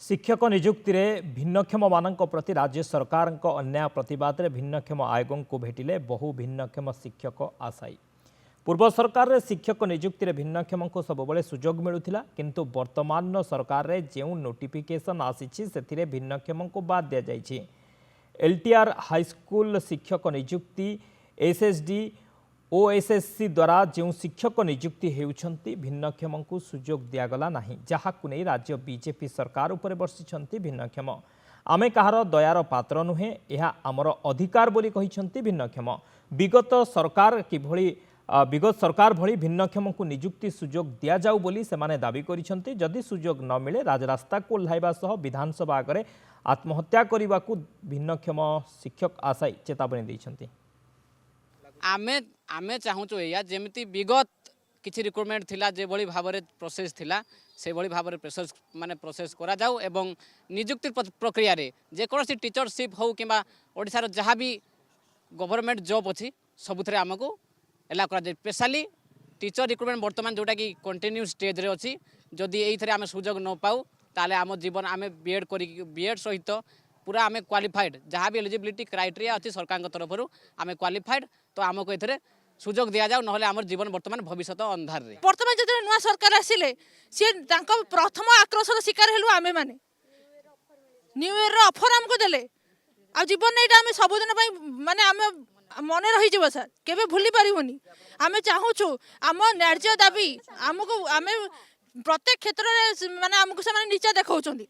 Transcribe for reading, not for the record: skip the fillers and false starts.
शिक्षक नियुक्ति में भिन्नक्षम मान प्रति राज्य सरकार अन्याय प्रतिवाद में भिन्नक्षम आयोग को भेटिले बहु भिन्नक्षम शिक्षक आशायी। पूर्व सरकार रे शिक्षक नियुक्ति में भिन्नक्षम को सबुबले सुजोग मिलूला किंतु वर्तमान सरकार रे जो नोटिफिकेशन आसी से भिन्नक्षम को बाद दि जाइए। एलटीआर हाईस्कूल शिक्षक नियुक्ति एसएसडी ओएसएससी द्वारा जो शिक्षक नियुक्ति होती भिन्नक्षम को सुजोग दिगला ना जहाक नहीं राज्य बीजेपी सरकार उपर बर्षिंट भिन्नक्षम। आमे कहार दयार पात्र नुहे, यह आमर अधिकार बोली कहिसंती भिन्नक्षम। विगत सरकार भली भिन्नक्षम को नियुक्ति सुजोग दिया जाऊ बोली सेमाने दाबी करिसंती। जदि सुजोग न मिले राजरास्ता को ओह्लाइबा सह विधानसभा आगे आत्महत्या करने को भिन्नक्षम शिक्षक आशायी चेतावनी देइसंती। आमे आमे चाहूँ या जमी विगत किसी रिक्रुटमेंट थिला जे भली भाव में प्रोसेस थिला से भली भाव में प्रोसेस माने प्रोसेस करा जाऊ एवं नियुक्ति प्रक्रिया रे जे कोनोसी टीचरशिप हो किबा ओडिसा रो जहाँ भी गवर्नमेंट जॉब अच्छी सबुथरे आमको एला करा जाय। स्पेशली टीचर रिक्रुटमेंट वर्तमान जोटा कि कंटिन्यू स्टेज रे अच्छी जदि एइथरे आमे सुजोग न पाऊ ताले आम जीवन आमे बीएड करी बीएड सहित पूरा आमे क्वालिफाइड जहाँ भी एलिजिबिलिटी क्राइटेरिया अच्छी सरकार तरफ आमे क्वालिफाइड तो आमको एथरे सुजोग दिया जाऊ नहले आमर जीवन वर्तमान भविष्य अंधार रे। वर्तमान जो नुआ सरकार आसिले सी प्रथम आक्रोशर शिकार हेलु आमे माने न्यू इयर रो ऑफर हमको देले आ जीवन एटा आमे सबुदिन पई माने आमे मने रही जीव सर केबे भूली परिबोनी। आमे चाहूछु आम न्याय्य दाबी आमको आमे प्रत्येक क्षेत्र रे माने आमको से नीचा देखाउछंदी